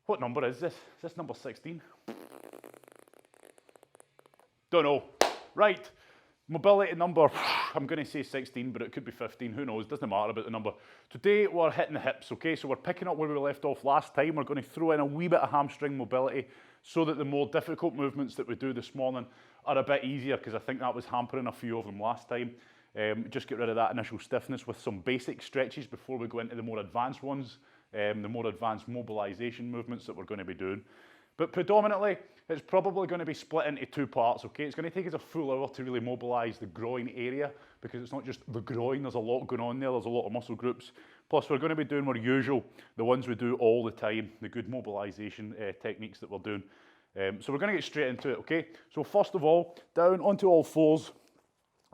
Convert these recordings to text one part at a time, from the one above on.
What number is this? Is this number 16? Don't know. Right, mobility number, I'm going to say 16, but it could be 15, who knows, doesn't matter about the number. Today we're hitting the hips, okay, so we're picking up where we left off last time. We're going to throw in a wee bit of hamstring mobility so that the more difficult movements that we do this morning are a bit easier, because I think that was hampering a few of them last time. Just get rid of that initial stiffness with some basic stretches before we go into the more advanced ones, the more advanced mobilization movements that we're going to be doing. But predominantly, it's probably going to be split into two parts, okay? It's going to take us a full hour to really mobilize the groin area, because it's not just the groin, there's a lot going on there, there's a lot of muscle groups. Plus, we're going to be doing our usual, the ones we do all the time, the good mobilization techniques that we're doing. So we're going to get straight into it, okay? So first of all, down onto all fours.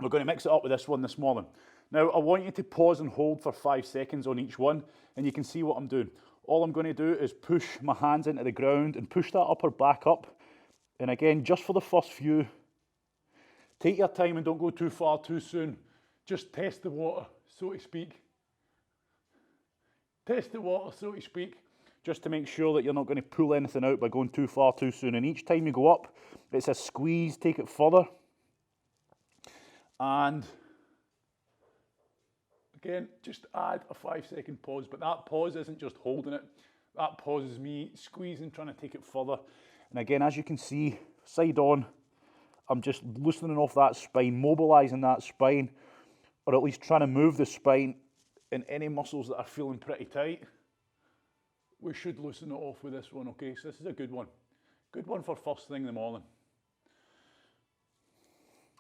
We're going to mix it up with this one this morning. Now, I want you to pause and hold for 5 seconds on each one, and you can see what I'm doing. All I'm going to do is push my hands into the ground and push that upper back up. And again, just for the first few, take your time and don't go too far too soon. Just test the water, so to speak. Test the water, so to speak, just to make sure that you're not going to pull anything out by going too far too soon. And each time you go up, it's a squeeze, take it further. And again, just add a 5-second pause, but that pause isn't just holding it. That pause is me squeezing, trying to take it further. And again, as you can see, side on, I'm just loosening off that spine, mobilizing that spine, or at least trying to move the spine, and any muscles that are feeling pretty tight, we should loosen it off with this one, okay? So this is a good one. Good one for first thing in the morning.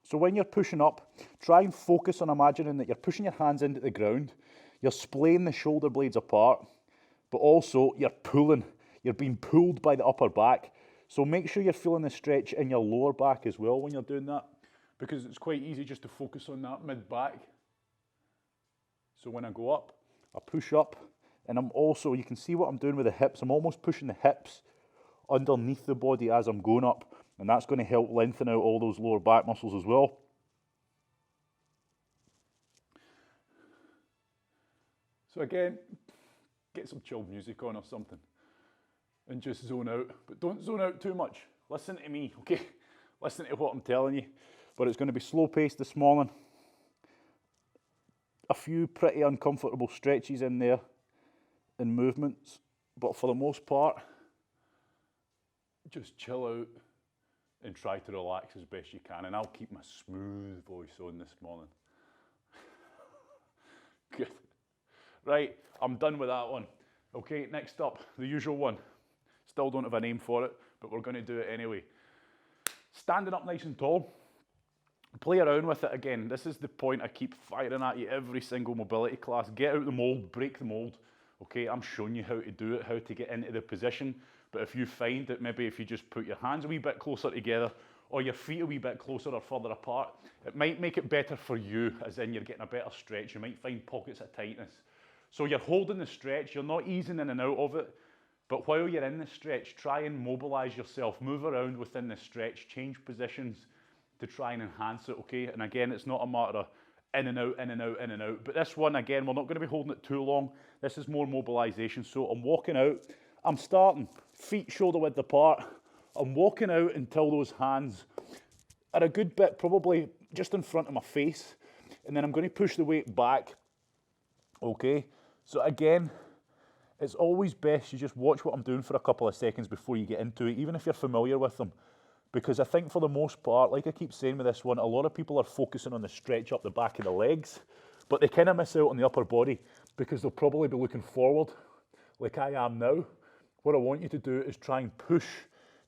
So when you're pushing up, try and focus on imagining that you're pushing your hands into the ground, you're splaying the shoulder blades apart, but also you're pulling, you're being pulled by the upper back. So make sure you're feeling the stretch in your lower back as well when you're doing that, because it's quite easy just to focus on that mid-back. So when I go up, I push up, and I'm also, you can see what I'm doing with the hips, I'm almost pushing the hips underneath the body as I'm going up, and that's going to help lengthen out all those lower back muscles as well. So again, get some chilled music on or something and just zone out, but don't zone out too much. Listen to me, okay? Listen to what I'm telling you. But it's going to be slow paced this morning. A few pretty uncomfortable stretches in there and movements, but for the most part, just chill out and try to relax as best you can, and I'll keep my smooth voice on this morning. Good. Right, I'm done with that one. Okay, next up, the usual one. Still don't have a name for it, but we're going to do it anyway. Standing up nice and tall. Play around with it again. This is the point I keep firing at you every single mobility class. Get out the mold, break the mold. Okay, I'm showing you how to do it, how to get into the position. But if you find that maybe if you just put your hands a wee bit closer together or your feet a wee bit closer or further apart, it might make it better for you, as in you're getting a better stretch. You might find pockets of tightness. So you're holding the stretch, you're not easing in and out of it. But while you're in the stretch, try and mobilize yourself, move around within the stretch, change positions to try and enhance it, okay? And again, it's not a matter of in and out, in and out, in and out. But this one, again, we're not going to be holding it too long. This is more mobilization. So I'm walking out, I'm starting, feet shoulder width apart. I'm walking out until those hands are a good bit, probably just in front of my face. And then I'm going to push the weight back, okay? So again, it's always best you just watch what I'm doing for a couple of seconds before you get into it, even if you're familiar with them. Because I think for the most part, like I keep saying with this one, a lot of people are focusing on the stretch up the back of the legs, but they kind of miss out on the upper body because they'll probably be looking forward, like I am now. What I want you to do is try and push,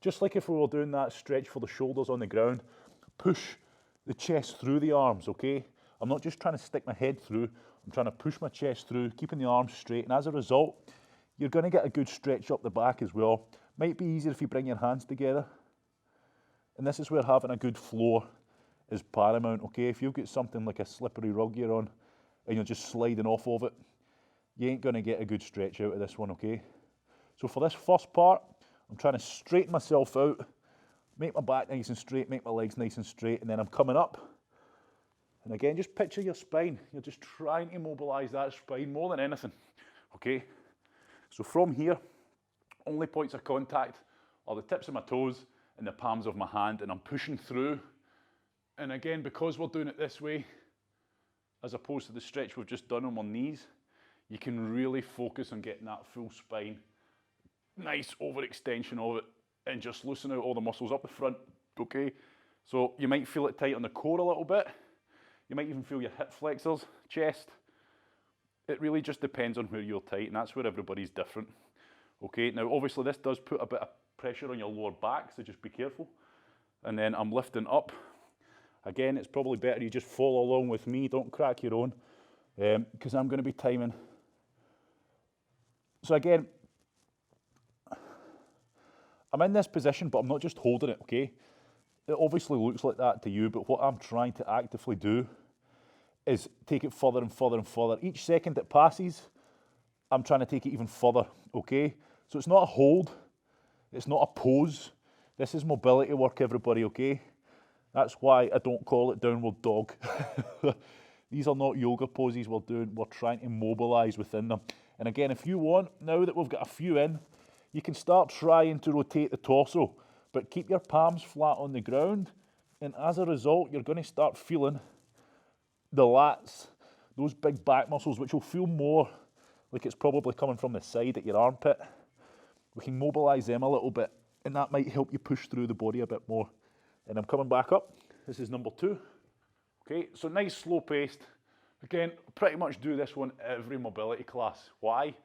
just like if we were doing that stretch for the shoulders on the ground, push the chest through the arms, okay? I'm not just trying to stick my head through, I'm trying to push my chest through, keeping the arms straight, and as a result, you're going to get a good stretch up the back as well. Might be easier if you bring your hands together. And this is where having a good floor is paramount, okay? If you've got something like a slippery rug you're on and you're just sliding off of it, you ain't going to get a good stretch out of this one, okay? So for this first part, I'm trying to straighten myself out, make my back nice and straight, make my legs nice and straight, and then I'm coming up. And again, just picture your spine. You're just trying to mobilize that spine more than anything, okay? So from here, only points of contact are the tips of my toes and the palms of my hand, and I'm pushing through. And again, because we're doing it this way, as opposed to the stretch we've just done on my knees, you can really focus on getting that full spine, nice overextension of it, and just loosen out all the muscles up the front, okay? So you might feel it tight on the core a little bit. You might even feel your hip flexors, chest. It really just depends on where you're tight, and that's where everybody's different. Okay, now obviously this does put a bit of pressure on your lower back, so just be careful. And then I'm lifting up. Again, it's probably better you just follow along with me, don't crack your own, because I'm going to be timing. So again, I'm in this position, but I'm not just holding it, okay? It obviously looks like that to you, but what I'm trying to actively do is take it further and further and further. Each second that passes, I'm trying to take it even further, okay? So it's not a hold, it's not a pose. This is mobility work, everybody, okay? That's why I don't call it downward dog. These are not yoga poses we're trying to mobilize within them. And again, if you want, now that we've got a few in, you can start trying to rotate the torso, but keep your palms flat on the ground. And as a result, you're going to start feeling the lats, those big back muscles, which will feel more like it's probably coming from the side at your armpit. We can mobilize them a little bit, and that might help you push through the body a bit more. And I'm coming back up. This is number 2. Okay, so nice slow paced. Again, pretty much do this one every mobility class. Why?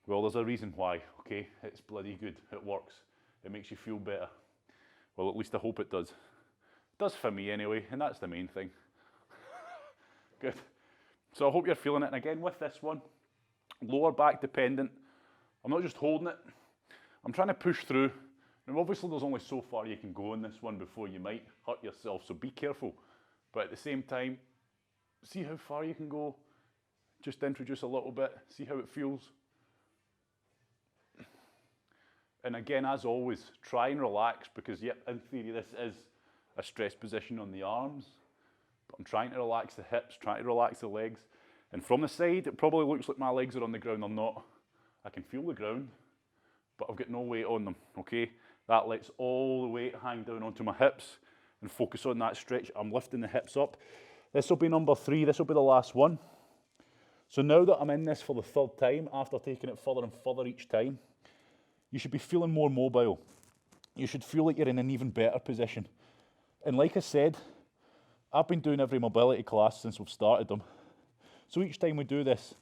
Well, there's a reason why, okay? It's bloody good, it works. It makes you feel better. Well, at least I hope it does. It does for me anyway, and that's the main thing. Good. So I hope you're feeling it. And again, with this one, lower back dependent. I'm not just holding it. I'm trying to push through. Now obviously there's only so far you can go in this one before you might hurt yourself, so be careful. But at the same time, see how far you can go. Just introduce a little bit, see how it feels. And again, as always, try and relax, because yep, in theory this is a stress position on the arms. But I'm trying to relax the hips, trying to relax the legs. And from the side, it probably looks like my legs are on the ground. They're not. I can feel the ground, but I've got no weight on them, okay? That lets all the weight hang down onto my hips and focus on that stretch. I'm lifting the hips up. This will be number 3. This will be the last one. So now that I'm in this for the 3rd time, after taking it further and further each time, you should be feeling more mobile. You should feel like you're in an even better position. And like I said, I've been doing every mobility class since we've started them. So each time we do this,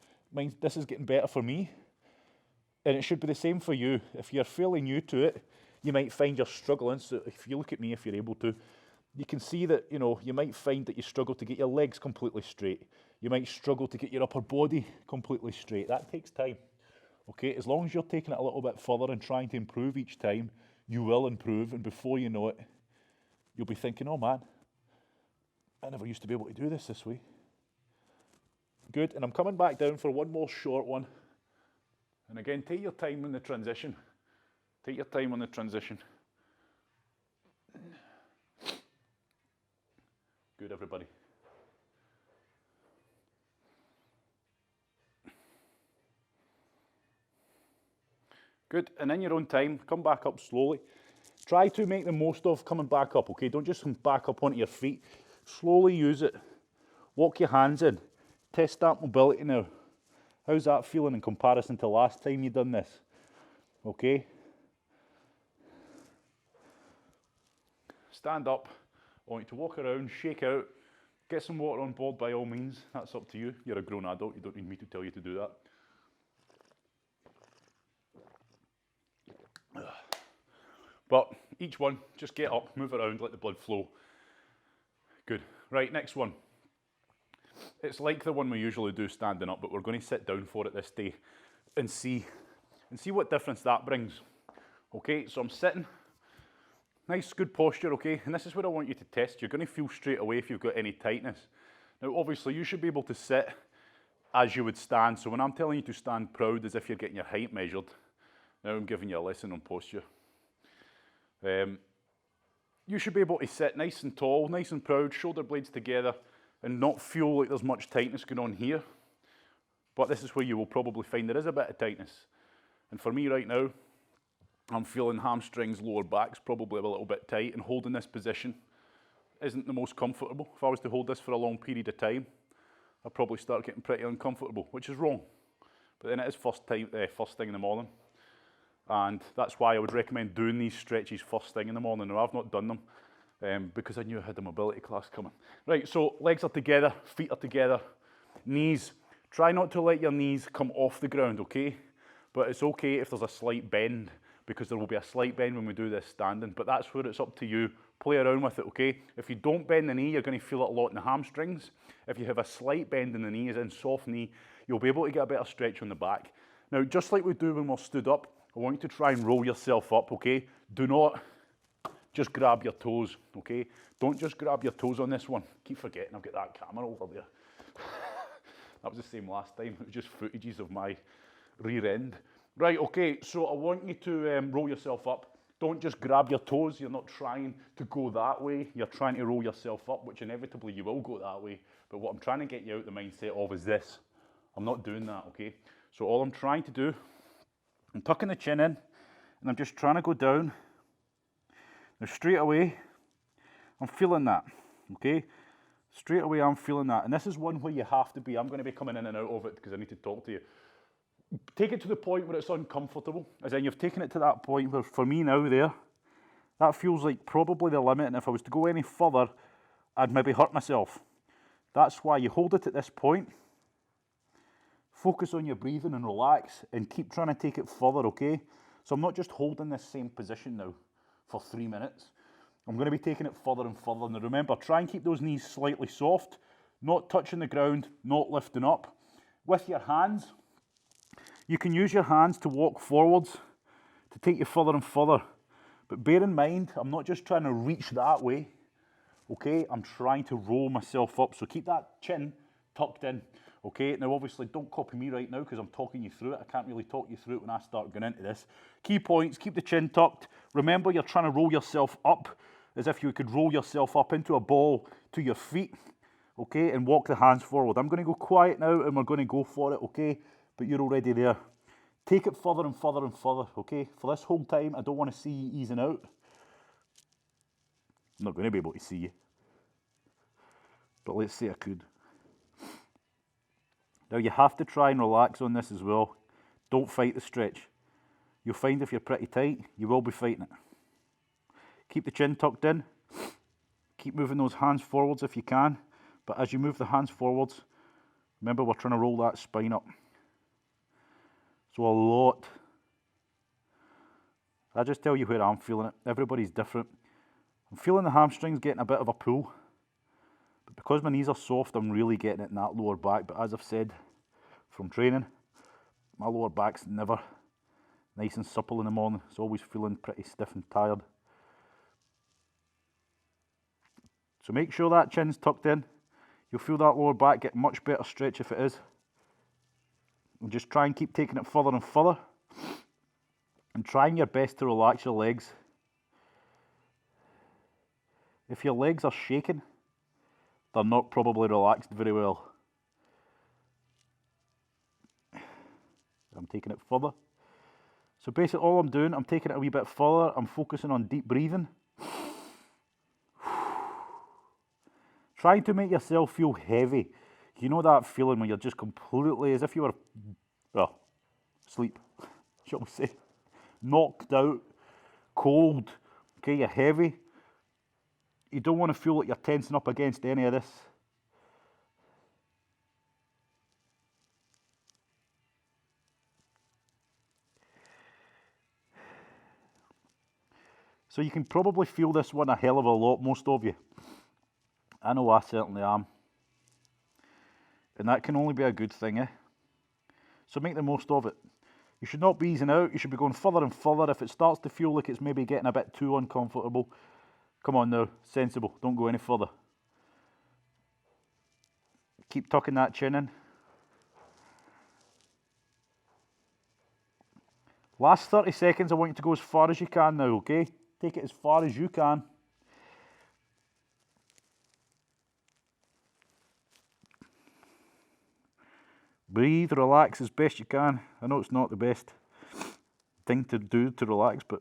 this is getting better for me. And it should be the same for you. If you're fairly new to it, you might find you're struggling. So if you look at me, if you're able to, you can see that, you know, you might find that you struggle to get your legs completely straight. You might struggle to get your upper body completely straight. That takes time. Okay, as long as you're taking it a little bit further and trying to improve each time, you will improve. And before you know it, you'll be thinking, oh man, I never used to be able to do this way. Good, and I'm coming back down for one more short one. And again, take your time on the transition. Take your time on the transition. Good, everybody. Good, and in your own time, come back up slowly. Try to make the most of coming back up, okay? Don't just come back up onto your feet. Slowly use it. Walk your hands in. Test that mobility now. How's that feeling in comparison to last time you done this? Okay? Stand up. I want you to walk around, shake out, get some water on board by all means. That's up to you. You're a grown adult. You don't need me to tell you to do that. But each one, just get up, move around, let the blood flow. Good. Right, next one. It's like the one we usually do standing up, but we're going to sit down for it this day and see what difference that brings. Okay, so I'm sitting. Nice, good posture, okay? And this is what I want you to test. You're going to feel straight away if you've got any tightness. Now, obviously, you should be able to sit as you would stand. So when I'm telling you to stand proud as if you're getting your height measured, now I'm giving you a lesson on posture. You should be able to sit nice and tall, nice and proud, shoulder blades together, and not feel like there's much tightness going on here. But this is where you will probably find there is a bit of tightness. And for me right now, I'm feeling hamstrings, lower back's probably a little bit tight, and holding this position isn't the most comfortable. If I was to hold this for a long period of time, I'd probably start getting pretty uncomfortable, which is wrong. But then it is first thing in the morning. And that's why I would recommend doing these stretches first thing in the morning. Now, I've not done them because I knew I had a mobility class coming. Right, so legs are together, feet are together, knees. Try not to let your knees come off the ground, okay? But it's okay if there's a slight bend, because there will be a slight bend when we do this standing, but that's where it's up to you. Play around with it, okay? If you don't bend the knee, you're going to feel it a lot in the hamstrings. If you have a slight bend in the knee, as in soft knee, you'll be able to get a better stretch on the back. Now, just like we do when we're stood up, I want you to try and roll yourself up, okay? Do not just grab your toes, okay? Don't just grab your toes on this one. Keep forgetting I've got that camera over there. That was the same last time. It was just footages of my rear end. Right, okay, so I want you to roll yourself up. Don't just grab your toes. You're not trying to go that way. You're trying to roll yourself up, which inevitably you will go that way. But what I'm trying to get you out the mindset of is this. I'm not doing that, okay? So all I'm trying to do, I'm tucking the chin in, and I'm just trying to go down. Now straight away, I'm feeling that, okay? Straight away, I'm feeling that. And this is one where you have to be. I'm going to be coming in and out of it because I need to talk to you. Take it to the point where it's uncomfortable, as in you've taken it to that point where, for me now there, that feels like probably the limit, and if I was to go any further, I'd maybe hurt myself. That's why you hold it at this point, focus on your breathing and relax, and keep trying to take it further, okay? So I'm not just holding this same position now for 3 minutes. I'm going to be taking it further and further. Now remember, try and keep those knees slightly soft, not touching the ground, not lifting up. With your hands, you can use your hands to walk forwards, to take you further and further. But bear in mind, I'm not just trying to reach that way, okay? I'm trying to roll myself up. So keep that chin tucked in, okay? Now obviously don't copy me right now because I'm talking you through it. I can't really talk you through it when I start going into this. Key points, keep the chin tucked. Remember, you're trying to roll yourself up as if you could roll yourself up into a ball to your feet, okay? And walk the hands forward. I'm going to go quiet now and we're going to go for it, okay? But you're already there. Take it further and further and further, okay? For this whole time, I don't want to see you easing out. I'm not going to be able to see you. But let's say I could. Now you have to try and relax on this as well. Don't fight the stretch. You'll find if you're pretty tight, you will be fighting it. Keep the chin tucked in. Keep moving those hands forwards if you can. But as you move the hands forwards, remember we're trying to roll that spine up. So a lot. I just tell you where I'm feeling it. Everybody's different. I'm feeling the hamstrings getting a bit of a pull. But because my knees are soft, I'm really getting it in that lower back. But as I've said from training, my lower back's never nice and supple in the morning. It's always feeling pretty stiff and tired. So make sure that chin's tucked in. You'll feel that lower back get much better stretch if it is. And just try and keep taking it further and further. And trying your best to relax your legs. If your legs are shaking, they're not probably relaxed very well. I'm taking it further. So basically all I'm doing, I'm taking it a wee bit further. I'm focusing on deep breathing. Trying to make yourself feel heavy. You know that feeling when you're just completely, as if you were, well, asleep, shall we say. Knocked out, cold, okay, you're heavy. You don't want to feel like you're tensing up against any of this. So you can probably feel this one a hell of a lot, most of you. I know I certainly am. And that can only be a good thing, eh? So make the most of it. You should not be easing out, you should be going further and further. If it starts to feel like it's maybe getting a bit too uncomfortable, come on now, sensible, don't go any further. Keep tucking that chin in. Last 30 seconds, I want you to go as far as you can now, okay? Take it as far as you can. Breathe, relax as best you can. I know it's not the best. thing to do to relax, but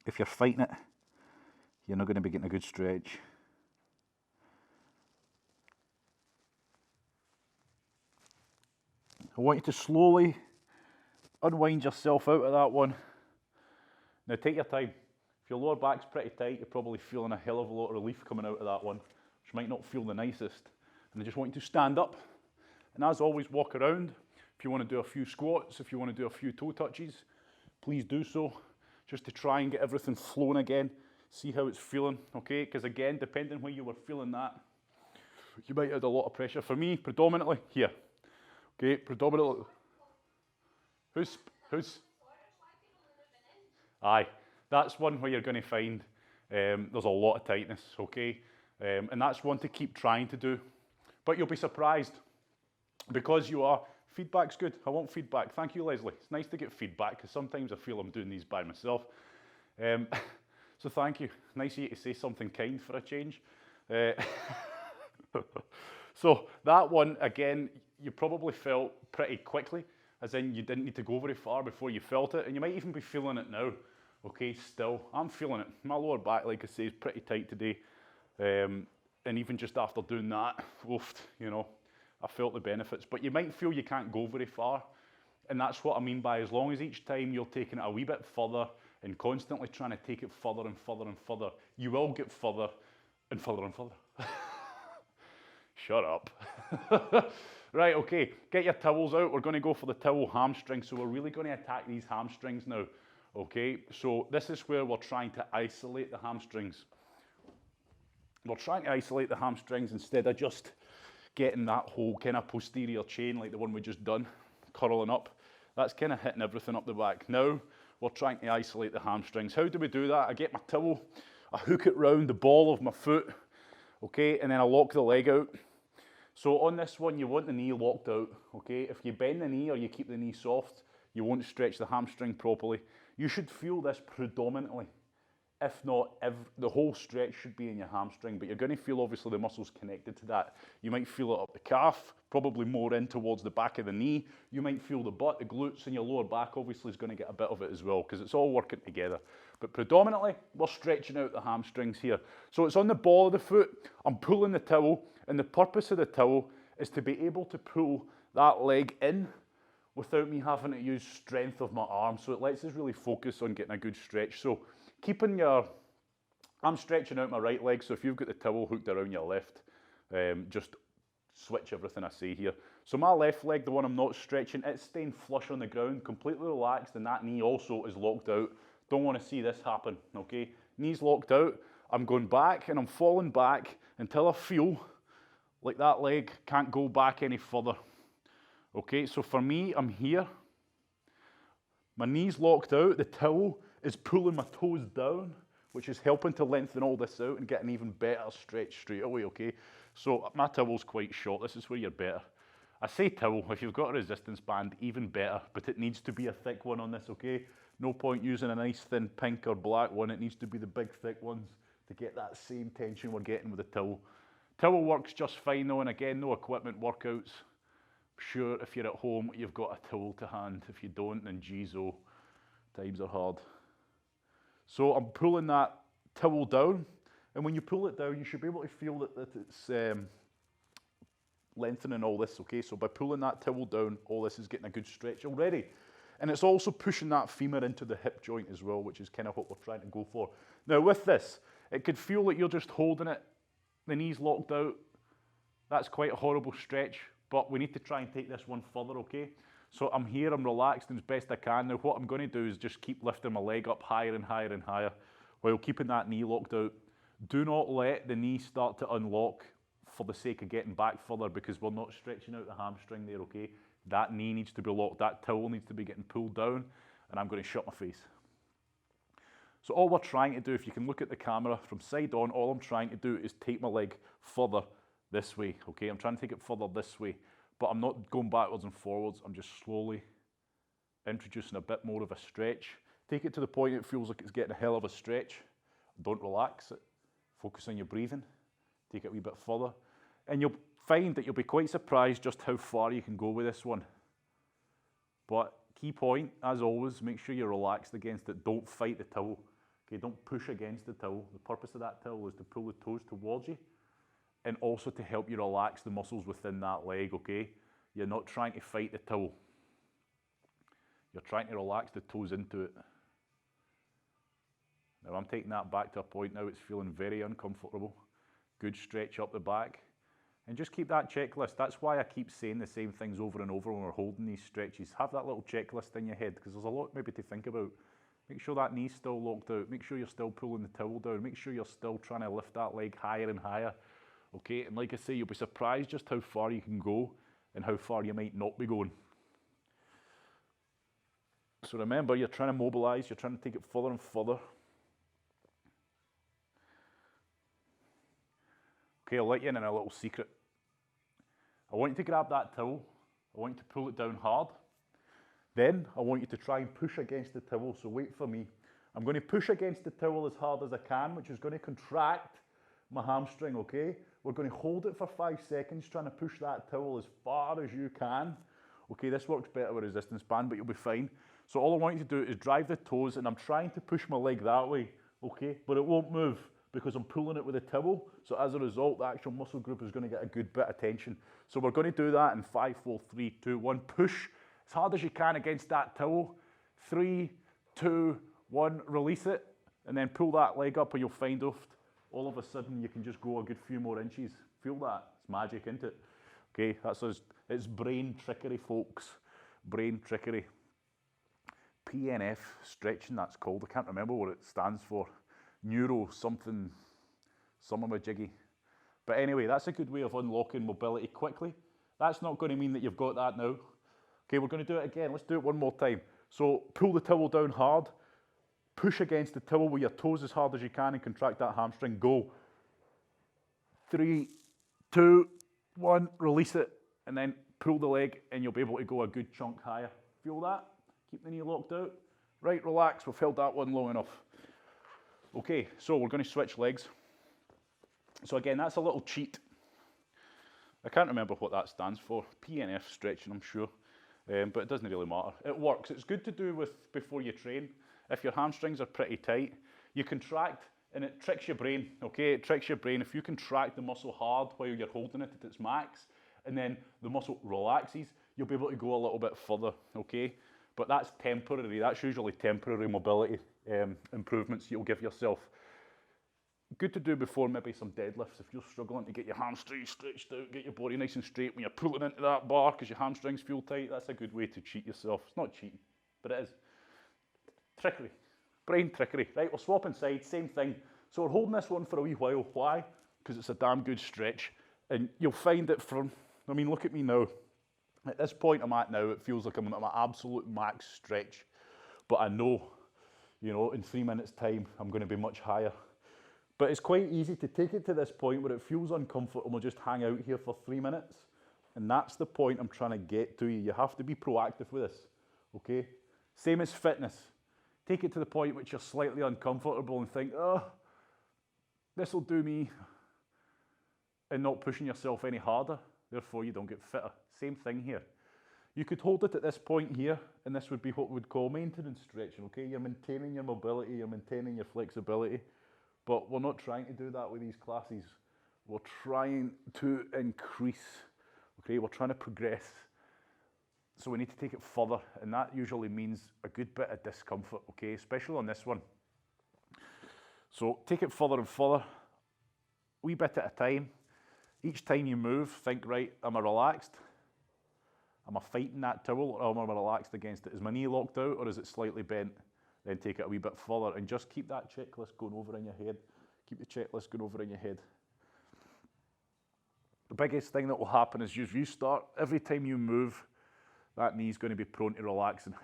if you're fighting it, you're not going to be getting a good stretch. I want you to slowly unwind yourself out of that one. Now take your time. If your lower back's pretty tight, you're probably feeling a hell of a lot of relief coming out of that one, which might not feel the nicest. And I just want you to stand up, and as always, walk around. If you want to do a few squats, if you want to do a few toe touches, please do so, just to try and get everything flowing again. See how it's feeling, okay? Because again, depending where you were feeling that, you might have had a lot of pressure. For me, predominantly here. Okay, predominantly. Who's? Aye, that's one where you're going to find there's a lot of tightness, okay? And that's one to keep trying to do. But you'll be surprised, because you are. Feedback's good. I want feedback. Thank you, Leslie. It's nice to get feedback, because sometimes I feel I'm doing these by myself. So thank you. Nice of you to say something kind for a change. So that one, again, you probably felt pretty quickly, as in you didn't need to go very far before you felt it, and you might even be feeling it now. Okay, still, I'm feeling it. My lower back, like I say, is pretty tight today. And even just after doing that, oof, you know, I felt the benefits. But you might feel you can't go very far. And that's what I mean by, as long as each time you're taking it a wee bit further and constantly trying to take it further and further and further, you will get further and further and further. Shut up. Right, okay, get your towels out. We're going to go for the towel hamstrings. So we're really going to attack these hamstrings now. Okay, so this is where we're trying to isolate the hamstrings. We're trying to isolate the hamstrings instead of just getting that whole kind of posterior chain like the one we just done, curling up. That's kind of hitting everything up the back. Now, we're trying to isolate the hamstrings. How do we do that? I get my towel, I hook it round the ball of my foot, okay, and then I lock the leg out. So on this one, you want the knee locked out, okay? If you bend the knee or you keep the knee soft, you won't stretch the hamstring properly. You should feel this predominantly. If not, the whole stretch should be in your hamstring, but you're going to feel obviously the muscles connected to that. You might feel it up the calf, probably more in towards the back of the knee. You might feel the butt, the glutes, and your lower back obviously is going to get a bit of it as well, because it's all working together. But predominantly, we're stretching out the hamstrings here. So it's on the ball of the foot. I'm pulling the towel, and the purpose of the towel is to be able to pull that leg in without me having to use strength of my arm. So it lets us really focus on getting a good stretch. So keeping I'm stretching out my right leg, so if you've got the towel hooked around your left, just switch everything I say here. So my left leg, the one I'm not stretching, it's staying flush on the ground, completely relaxed, and that knee also is locked out. Don't want to see this happen, okay? Knee's locked out, I'm going back and I'm falling back until I feel like that leg can't go back any further. Okay, so for me, I'm here. My knee's locked out, the towel is pulling my toes down, which is helping to lengthen all this out and get an even better stretch straight away, okay? So my towel's quite short, this is where you're better. I say towel, if you've got a resistance band, even better, but it needs to be a thick one on this, okay? No point using a nice thin pink or black one, it needs to be the big thick ones to get that same tension we're getting with the towel. Towel works just fine though, and again, no equipment workouts. Sure, if you're at home, you've got a towel to hand. If you don't, then geez, oh, times are hard. So I'm pulling that towel down, and when you pull it down, you should be able to feel that it's lengthening all this, okay? So by pulling that towel down, all this is getting a good stretch already. And it's also pushing that femur into the hip joint as well, which is kind of what we're trying to go for. Now with this, it could feel like you're just holding it, the knee's locked out. That's quite a horrible stretch, but we need to try and take this one further, okay? So I'm here, I'm relaxed as best I can. Now what I'm going to do is just keep lifting my leg up higher and higher and higher while keeping that knee locked out. Do not let the knee start to unlock for the sake of getting back further, because we're not stretching out the hamstring there, okay? That knee needs to be locked, that towel needs to be getting pulled down, and I'm going to shut my face. So all we're trying to do, if you can look at the camera from side on, all I'm trying to do is take my leg further this way, okay? I'm trying to take it further this way, but I'm not going backwards and forwards. I'm just slowly introducing a bit more of a stretch. Take it to the point it feels like it's getting a hell of a stretch. Don't relax it. Focus on your breathing. Take it a wee bit further. And you'll find that you'll be quite surprised just how far you can go with this one. But key point, as always, make sure you're relaxed against it. Don't fight the towel. Okay, don't push against the towel. The purpose of that towel is to pull the toes towards you and also to help you relax the muscles within that leg, okay? You're not trying to fight the towel. You're trying to relax the toes into it. Now I'm taking that back to a point now it's feeling very uncomfortable. Good stretch up the back. And just keep that checklist. That's why I keep saying the same things over and over when we're holding these stretches. Have that little checklist in your head because there's a lot maybe to think about. Make sure that knee's still locked out. Make sure you're still pulling the towel down. Make sure you're still trying to lift that leg higher and higher. Okay, and like I say, you'll be surprised just how far you can go and how far you might not be going. So remember, you're trying to mobilize, you're trying to take it further and further. Okay, I'll let you in on a little secret. I want you to grab that towel. I want you to pull it down hard. Then I want you to try and push against the towel, so wait for me. I'm going to push against the towel as hard as I can, which is going to contract my hamstring, okay? We're going to hold it for 5 seconds, trying to push that towel as far as you can. Okay, this works better with resistance band, but you'll be fine. So all I want you to do is drive the toes, and I'm trying to push my leg that way, okay? But it won't move because I'm pulling it with a towel. So as a result, the actual muscle group is going to get a good bit of tension. So we're going to do that in 5, 4, 3, 2, 1. Push as hard as you can against that towel. 3, 2, 1, release it, and then pull that leg up, and you'll find all of a sudden you can just go a good few more inches. Feel that? It's magic, isn't it? Okay, it's brain trickery, folks. Brain trickery. PNF stretching, that's called. I can't remember what it stands for. Neuro something, some of a jiggy. But anyway, that's a good way of unlocking mobility quickly. That's not going to mean that you've got that now. Okay, we're going to do it again. Let's do it one more time. So pull the towel down hard. Push against the towel with your toes as hard as you can and contract that hamstring. Go. 3, 2, 1, release it. And then pull the leg and you'll be able to go a good chunk higher. Feel that? Keep the knee locked out. Right, relax. We've held that one long enough. Okay, so we're going to switch legs. So again, that's a little cheat. I can't remember what that stands for. PNF stretching, I'm sure. But it doesn't really matter. It works. It's good to do with before you train. If your hamstrings are pretty tight, you contract and it tricks your brain, okay? It tricks your brain. If you contract the muscle hard while you're holding it at its max, and then the muscle relaxes, you'll be able to go a little bit further, okay? But that's temporary. That's usually temporary mobility improvements you'll give yourself. Good to do before maybe some deadlifts. If you're struggling to get your hamstrings stretched out, get your body nice and straight when you're pulling into that bar because your hamstrings feel tight, that's a good way to cheat yourself. It's not cheating, but it is. Trickery, brain trickery. Right, we're swapping sides, same thing. So we're holding this one for a wee while. Why? Because it's a damn good stretch. And you'll find it from, I mean, look at me now. At this point I'm at now, it feels like I'm at my absolute max stretch. But I know, you know, in 3 minutes time, I'm going to be much higher. But it's quite easy to take it to this point where it feels uncomfortable. We'll just hang out here for 3 minutes. And that's the point I'm trying to get to you. You have to be proactive with this, okay? Same as fitness. Take it to the point which you're slightly uncomfortable and think, oh, this will do me, and not pushing yourself any harder. Therefore, you don't get fitter. Same thing here. You could hold it at this point here, and this would be what we would call maintenance stretching, okay? You're maintaining your mobility, you're maintaining your flexibility, but we're not trying to do that with these classes. We're trying to increase, okay? We're trying to progress. So we need to take it further, and that usually means a good bit of discomfort, okay? Especially on this one. So take it further and further, wee bit at a time. Each time you move, think, right, am I relaxed? Am I fighting that towel, or am I relaxed against it? Is my knee locked out, or is it slightly bent? Then take it a wee bit further, and just keep that checklist going over in your head. Keep the checklist going over in your head. The biggest thing that will happen is you start, every time you move, that knee's going to be prone to relaxing.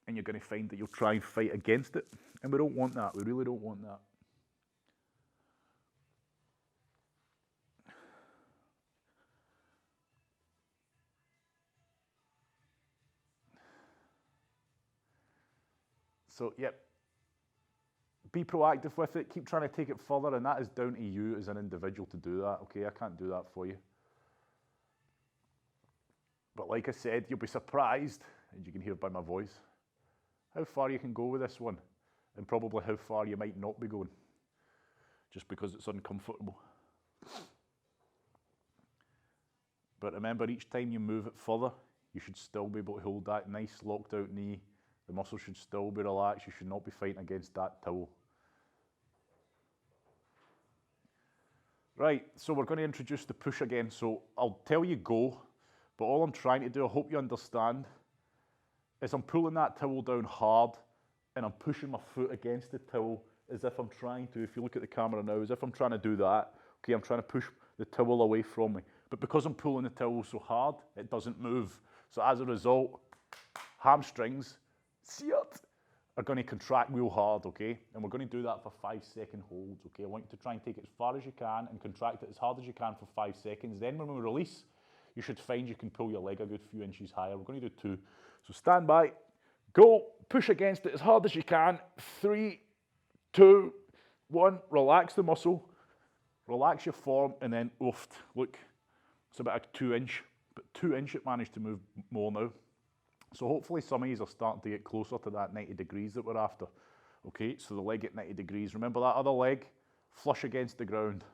And you're going to find that you'll try and fight against it. And we don't want that. We really don't want that. So, yep. Be proactive with it. Keep trying to take it further. And that is down to you as an individual to do that. Okay, I can't do that for you. But like I said, you'll be surprised, as you can hear by my voice, how far you can go with this one, and probably how far you might not be going, just because it's uncomfortable. But remember, each time you move it further, you should still be able to hold that nice locked out knee. The muscle should still be relaxed. You should not be fighting against that towel. Right, so we're going to introduce the push again. So I'll tell you go, but all I'm trying to do, I hope you understand, is I'm pulling that towel down hard and I'm pushing my foot against the towel as if I'm trying to, if you look at the camera now, as if I'm trying to do that. Okay, I'm trying to push the towel away from me. But because I'm pulling the towel so hard, it doesn't move. So as a result, hamstrings, are going to contract real hard, okay? And we're going to do that for 5-second holds, okay? I want you to try and take it as far as you can and contract it as hard as you can for 5 seconds. Then when we release, you should find you can pull your leg a good few inches higher. We're going to do 2. So stand by, go, push against it as hard as you can. 3, 2, 1, relax the muscle, relax your form, and then oof, look, it's about a 2-inch, but 2-inch it managed to move more now. So hopefully some of you are starting to get closer to that 90 degrees that we're after. Okay, so the leg at 90 degrees. Remember that other leg, flush against the ground.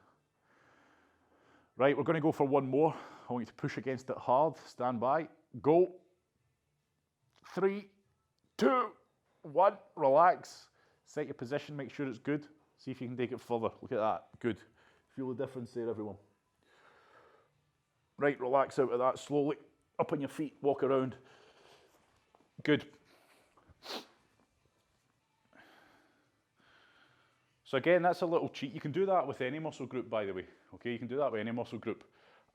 Right, we're going to go for one more. I want you to push against it hard. Stand by, go. 3, 2, 1, relax. Set your position, make sure it's good. See if you can take it further. Look at that, good. Feel the difference there, everyone. Right, relax out of that slowly. Up on your feet, walk around. Good. So again, that's a little cheat. You can do that with any muscle group, by the way. Okay, you can do that with any muscle group.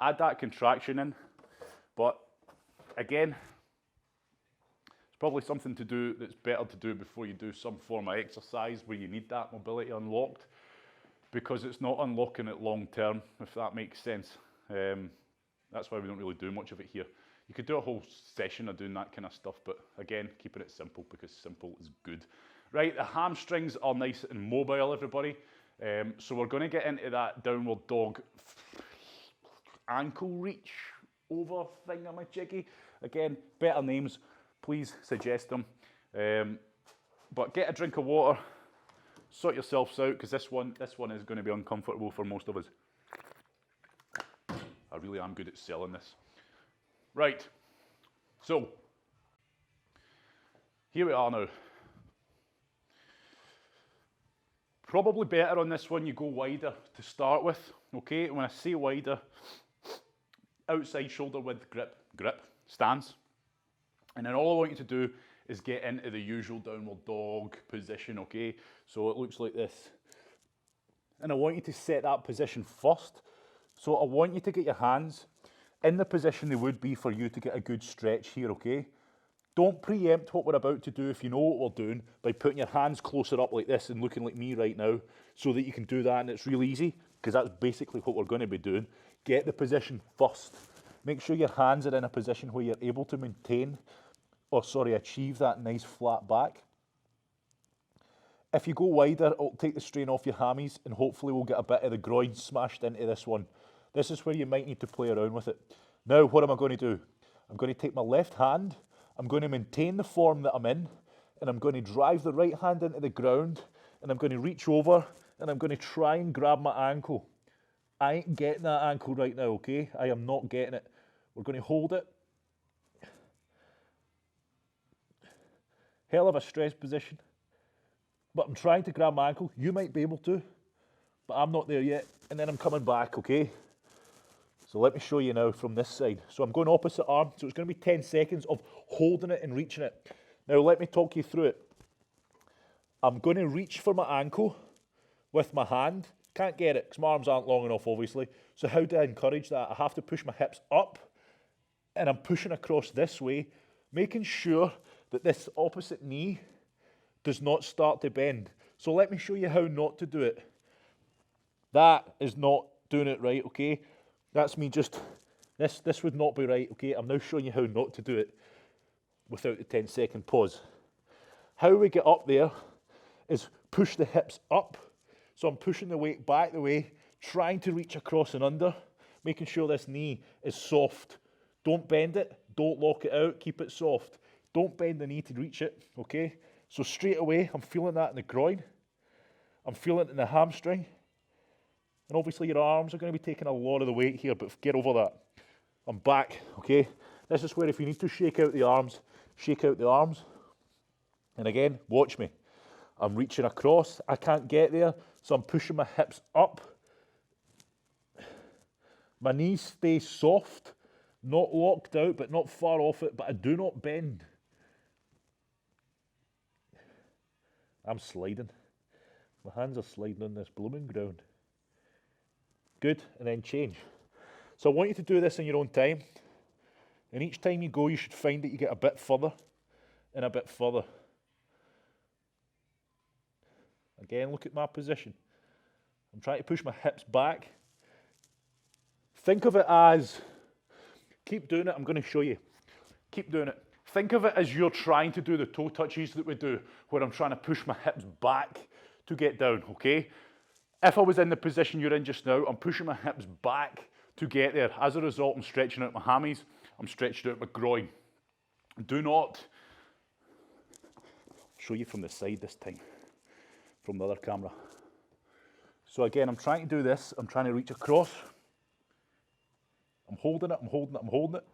Add that contraction in, but again, it's probably something to do that's better to do before you do some form of exercise where you need that mobility unlocked, because it's not unlocking it long term, if that makes sense. That's why we don't really do much of it here. You could do a whole session of doing that kind of stuff, but again, keeping it simple because simple is good. Right, the hamstrings are nice and mobile, everybody. So we're going to get into that downward dog ankle reach over thingamajiggy. Again, better names, please suggest them. But get a drink of water, sort yourselves out, because this one is going to be uncomfortable for most of us. I really am good at selling this. Right, so here we are now. Probably better on this one you go wider to start with, okay? When I say wider, outside shoulder width grip, stance. And then all I want you to do is get into the usual downward dog position, okay? So it looks like this. And I want you to set that position first. So I want you to get your hands in the position they would be for you to get a good stretch here, okay? Don't preempt what we're about to do if you know what we're doing by putting your hands closer up like this and looking like me right now so that you can do that, and it's real easy because that's basically what we're going to be doing. Get the position first. Make sure your hands are in a position where you're able to achieve that nice flat back. If you go wider, it'll take the strain off your hammies and hopefully we'll get a bit of the groin smashed into this one. This is where you might need to play around with it. Now, what am I going to do? I'm going to take my left hand, I'm going to maintain the form that I'm in, and I'm going to drive the right hand into the ground, and I'm going to reach over, and I'm going to try and grab my ankle. I ain't getting that ankle right now, okay? I am not getting it. We're going to hold it. Hell of a stress position. But I'm trying to grab my ankle. You might be able to, but I'm not there yet. And then I'm coming back, okay? So let me show you now from this side. So I'm going opposite arm. So it's going to be 10 seconds of holding it and reaching it. Now let me talk you through it. I'm going to reach for my ankle with my hand. Can't get it because my arms aren't long enough, obviously. So how do I encourage that? I have to push my hips up and I'm pushing across this way, making sure that this opposite knee does not start to bend. So let me show you how not to do it. That is not doing it right, okay? That's me just, this would not be right, okay? I'm now showing you how not to do it without the 10-second pause. How we get up there is push the hips up. So I'm pushing the weight back the way, trying to reach across and under, making sure this knee is soft. Don't bend it, Don't lock it out, keep it soft. Don't bend the knee to reach it, okay? So straight away, I'm feeling that in the groin. I'm feeling it in the hamstring. And obviously your arms are going to be taking a lot of the weight here, but get over that. I'm back, okay? This is where if you need to shake out the arms, shake out the arms. And again, watch me. I'm reaching across, I can't get there, so I'm pushing my hips up. My knees stay soft, not locked out, but not far off it, but I do not bend. I'm sliding. My hands are sliding on this blooming ground. Good, and then change. So I want you to do this in your own time. And each time you go, you should find that you get a bit further and a bit further. Again, look at my position. I'm trying to push my hips back. Think of it as, keep doing it, I'm going to show you. Keep doing it. Think of it as you're trying to do the toe touches that we do, where I'm trying to push my hips back to get down, okay? If I was in the position you're in just now, I'm pushing my hips back to get there. As a result, I'm stretching out my hammies, I'm stretching out my groin. Do not, show you from the side this time, from the other camera. So again, I'm trying to do this, I'm trying to reach across. I'm holding it, I'm holding it, I'm holding it.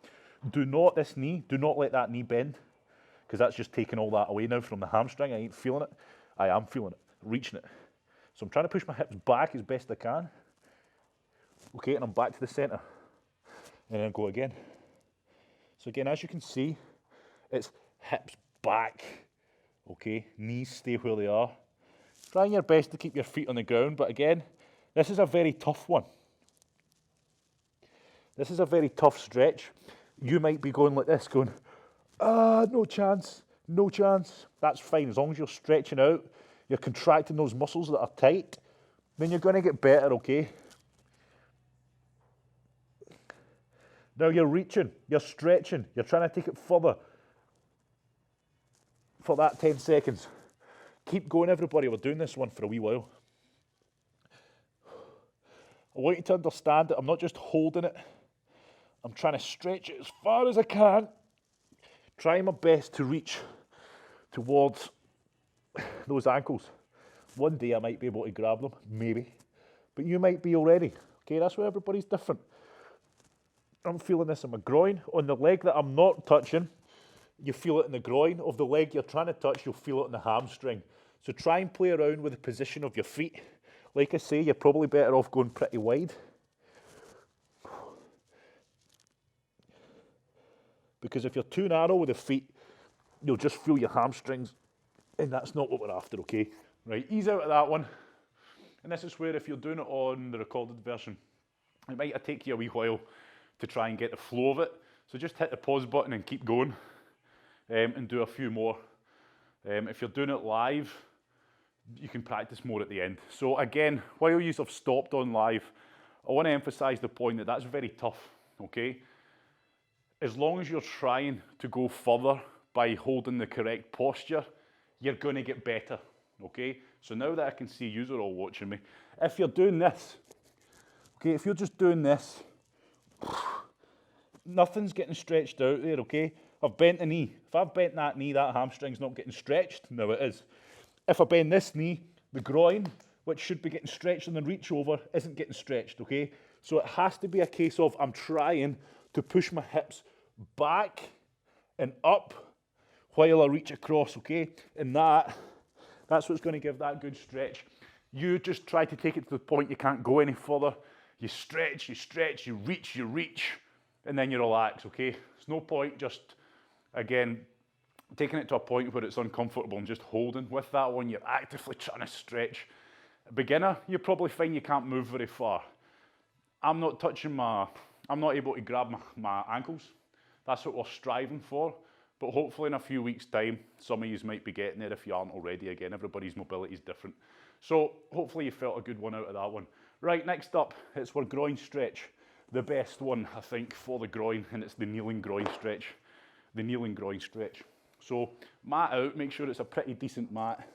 Do not, this knee, do not let that knee bend, because that's just taking all that away now from the hamstring. I ain't feeling it. I am feeling it, reaching it. So I'm trying to push my hips back as best I can. Okay, and I'm back to the center. And then go again. So again, as you can see, it's hips back. Okay, knees stay where they are. Trying your best to keep your feet on the ground, but again, this is a very tough one. This is a very tough stretch. You might be going like this, going, no chance, no chance. That's fine, as long as you're stretching out, you're contracting those muscles that are tight, then you're going to get better, okay? Now you're reaching, you're stretching, you're trying to take it further for that 10 seconds. Keep going, everybody. We're doing this one for a wee while. I want you to understand that I'm not just holding it, I'm trying to stretch it as far as I can, trying my best to reach towards those ankles. One day I might be able to grab them, maybe, but you might be already. Okay, that's where everybody's different. I'm feeling this in my groin. On the leg that I'm not touching, you feel it in the groin. Of the leg you're trying to touch, you'll feel it in the hamstring. So try and play around with the position of your feet. Like I say, you're probably better off going pretty wide. Because if you're too narrow with the feet, you'll just feel your hamstrings, and that's not what we're after, okay? Right, ease out of that one. And this is where if you're doing it on the recorded version, it might take you a wee while to try and get the flow of it. So just hit the pause button and keep going, and do a few more. If you're doing it live, you can practice more at the end. So again, while you have stopped on live, I want to emphasize the point that that's very tough, okay? As long as you're trying to go further by holding the correct posture, you're going to get better, okay? So now that I can see you are all watching me, if you're doing this, okay, if you're just doing this, nothing's getting stretched out there, okay? I've bent the knee. If I've bent that knee, that hamstring's not getting stretched. Now it is. If I bend this knee, the groin, which should be getting stretched and then reach over, isn't getting stretched, okay? So it has to be a case of I'm trying to push my hips back and up while I reach across, okay? And that's what's going to give that good stretch. You just try to take it to the point you can't go any further. You stretch, you reach, and then you relax, okay? There's no point just, again, taking it to a point where it's uncomfortable and just holding. With that one, you're actively trying to stretch. A beginner, you probably find you can't move very far. I'm not able to grab my ankles. That's what we're striving for. But hopefully in a few weeks' time, some of you might be getting there if you aren't already. Again, everybody's mobility is different. So hopefully you felt a good one out of that one. Right, next up, it's our groin stretch. The best one, I think, for the groin, and it's the kneeling groin stretch. The kneeling groin stretch. So, mat out, make sure it's a pretty decent mat.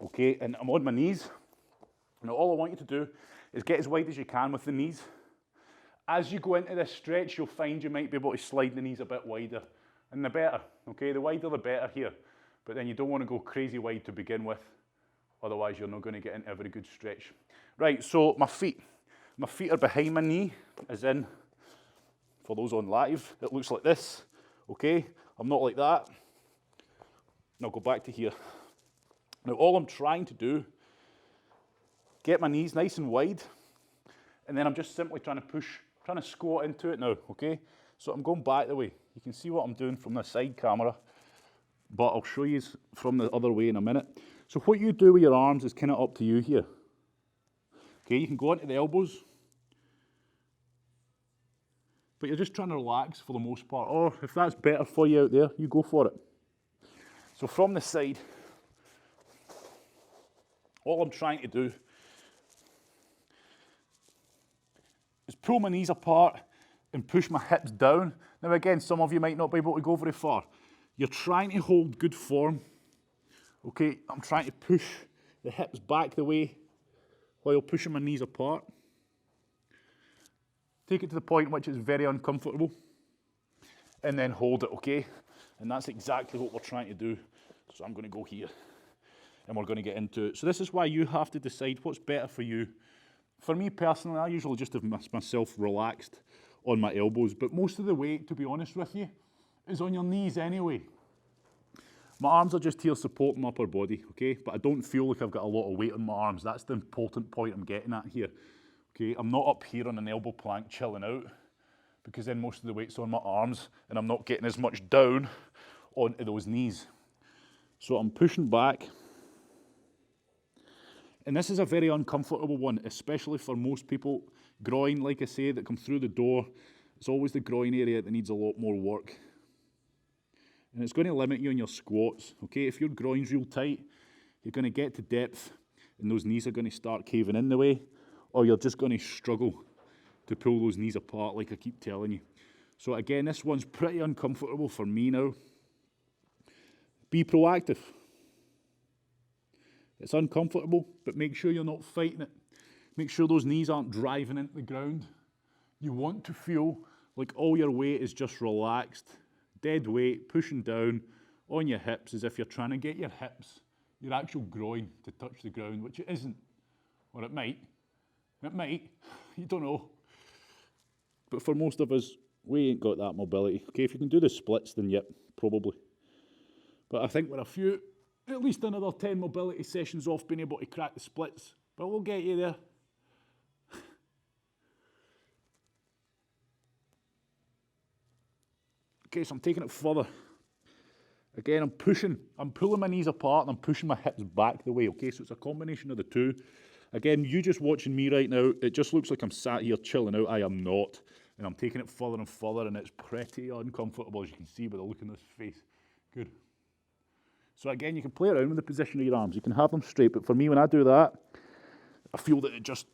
Okay, and I'm on my knees. Now all I want you to do is get as wide as you can with the knees, As you go into this stretch, you'll find you might be able to slide the knees a bit wider, and the better, okay? The wider the better here, but then you don't want to go crazy wide to begin with, otherwise you're not going to get into a very good stretch. Right, so my feet are behind my knee, as in, for those on live, it looks like this, okay? I'm not like that. And I'll go back to here. Now all I'm trying to do, get my knees nice and wide, and then I'm just simply trying to squat into it now, okay? So I'm going back the way. You can see what I'm doing from the side camera, but I'll show you from the other way in a minute. So what you do with your arms is kind of up to you here. Okay, you can go into the elbows, but you're just trying to relax for the most part. Or if that's better for you out there, you go for it. So from the side, all I'm trying to do is pull my knees apart and push my hips down. Now again, some of you might not be able to go very far. You're trying to hold good form. Okay, I'm trying to push the hips back the way while pushing my knees apart. Take it to the point which is very uncomfortable, and then hold it, okay? And that's exactly what we're trying to do. So I'm going to go here, and we're going to get into it. So this is why you have to decide what's better for you. For me personally, I usually just have myself relaxed on my elbows, but most of the weight, to be honest with you, is on your knees anyway. My arms are just here supporting my upper body, okay? But I don't feel like I've got a lot of weight on my arms. That's the important point I'm getting at here, okay? I'm not up here on an elbow plank chilling out, because then most of the weight's on my arms, and I'm not getting as much down onto those knees. So I'm pushing back. And this is a very uncomfortable one, especially for most people. Groin, like I say, that come through the door, it's always the groin area that needs a lot more work. And it's going to limit you on your squats, okay? If your groin's real tight, you're going to get to depth, and those knees are going to start caving in the way, or you're just going to struggle to pull those knees apart, like I keep telling you. So again, this one's pretty uncomfortable for me now. Be proactive. It's uncomfortable, but make sure you're not fighting it. Make sure those knees aren't driving into the ground. You want to feel like all your weight is just relaxed, dead weight, pushing down on your hips as if you're trying to get your hips, your actual groin, to touch the ground, which it isn't. Or it might. It might. You don't know. But for most of us, we ain't got that mobility. Okay, if you can do the splits, then yep, probably. But I think we're a few, at least another 10 mobility sessions off being able to crack the splits. But we'll get you there. Okay, so I'm taking it further. Again, I'm pulling my knees apart and I'm pushing my hips back the way, okay? So it's a combination of the two. Again, you just watching me right now, it just looks like I'm sat here chilling out. I am not. And I'm taking it further and further, and it's pretty uncomfortable, as you can see by the look in this face. Good. So again, you can play around with the position of your arms. You can have them straight, but for me, when I do that, I feel that it just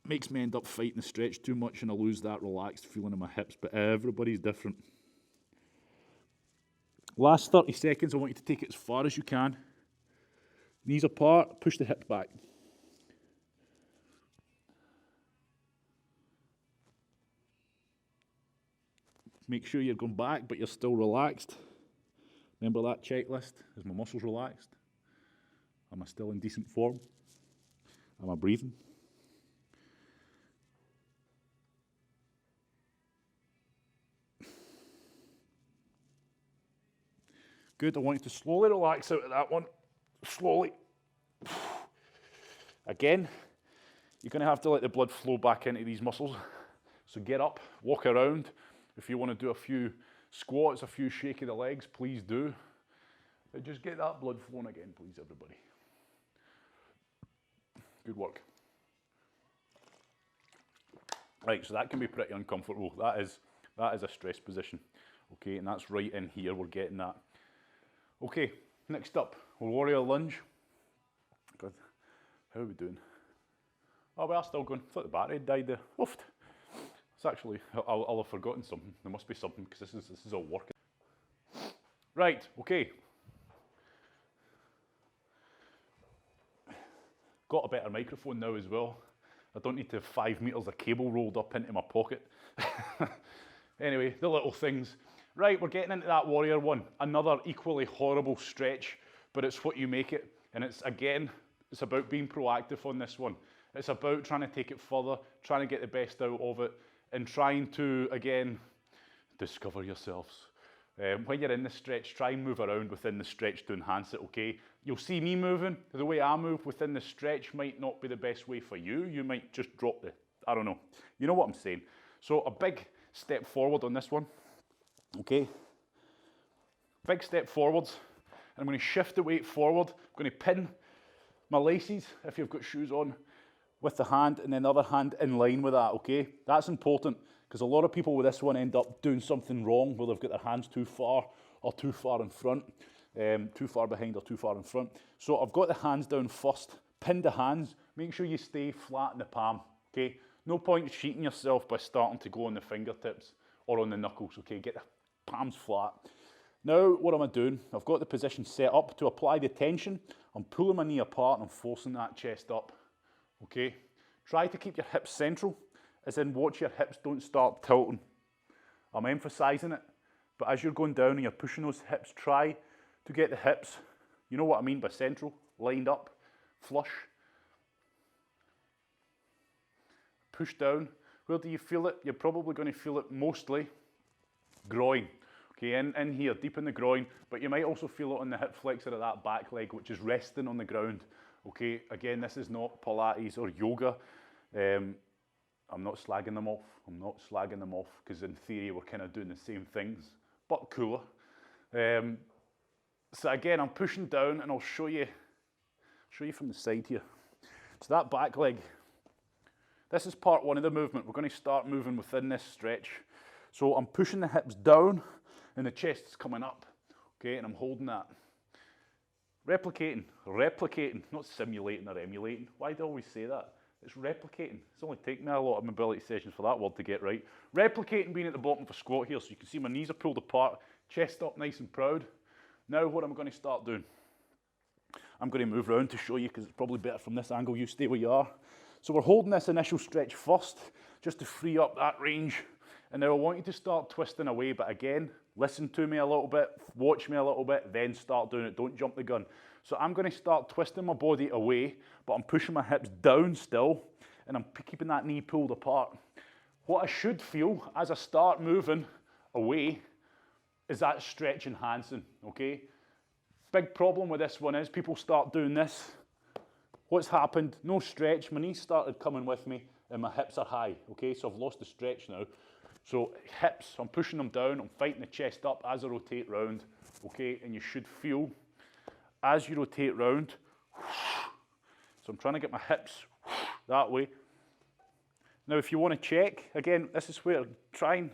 makes me end up fighting the stretch too much, and I lose that relaxed feeling in my hips, but everybody's different. Last 30 seconds, I want you to take it as far as you can. Knees apart, push the hips back. Make sure you're going back, but you're still relaxed. Remember that checklist? Is my muscles relaxed? Am I still in decent form? Am I breathing? Good, I want you to slowly relax out of that one. Slowly. Again, you're going to have to let the blood flow back into these muscles. So get up, walk around. If you want to do a few squats, a few shake of the legs, please do. But just get that blood flowing again, please, everybody. Good work. Right, so that can be pretty uncomfortable. That is a stress position. Okay, and that's right in here, we're getting that. Okay, next up, we'll warrior lunge. God, how are we doing? Oh, we are still going. I thought the battery had died there. Oofed. It's actually, I'll have forgotten something. There must be something, because this is all working. Right, okay. Got a better microphone now as well. I don't need to have 5 meters of cable rolled up into my pocket. Anyway, the little things. Right, we're getting into that warrior one. Another equally horrible stretch, but it's what you make it. And it's, again, it's about being proactive on this one. It's about trying to take it further, trying to get the best out of it, and trying to, again, discover yourselves. When you're in the stretch, try and move around within the stretch to enhance it, okay? You'll see me moving. The way I move within the stretch might not be the best way for you. You might just drop the, I don't know. You know what I'm saying. So a big step forward on this one, okay? Big step forwards. And I'm going to shift the weight forward. I'm going to pin my laces, if you've got shoes on, with the hand, and then the other hand in line with that, okay? That's important, because a lot of people with this one end up doing something wrong, where they've got their hands too far or too far in front, too far behind or too far in front. So I've got the hands down first, pin the hands, make sure you stay flat in the palm, okay? No point cheating yourself by starting to go on the fingertips or on the knuckles, okay? Get the palms flat. Now, what am I doing? I've got the position set up to apply the tension. I'm pulling my knee apart and I'm forcing that chest up, okay? Try to keep your hips central, as in watch your hips don't start tilting. I'm emphasizing it, but as you're going down and you're pushing those hips, try to get the hips, you know what I mean by central, lined up, flush. Push down. Where do you feel it? You're probably going to feel it mostly groin. Okay, in here, deep in the groin, but you might also feel it on the hip flexor of that back leg, which is resting on the ground. Okay, again, this is not Pilates or yoga. I'm not slagging them off. I'm not slagging them off, because in theory, we're kind of doing the same things, but cooler. So again, I'm pushing down, and I'll show you from the side here. So that back leg, this is part one of the movement. We're going to start moving within this stretch. So I'm pushing the hips down, and the chest's coming up, okay, and I'm holding that. Replicating, not simulating or emulating. Why do I always say that? It's replicating. It's only taken me a lot of mobility sessions for that word to get right. Replicating being at the bottom of a squat here, so you can see my knees are pulled apart, chest up nice and proud. Now what I'm going to start doing, I'm going to move around to show you, because it's probably better from this angle. You stay where you are. So we're holding this initial stretch first, just to free up that range. And now I want you to start twisting away, but again, listen to me a little bit, watch me a little bit, then start doing it. Don't jump the gun. So I'm going to start twisting my body away, but I'm pushing my hips down still, and I'm keeping that knee pulled apart. What I should feel as I start moving away is that stretch enhancing, okay? Big problem with this one is people start doing this. What's happened? No stretch. My knees started coming with me, and my hips are high, okay? So I've lost the stretch now. So hips, I'm pushing them down, I'm fighting the chest up as I rotate round, okay? And you should feel, as you rotate round, so I'm trying to get my hips that way. Now if you want to check, again, this is where try and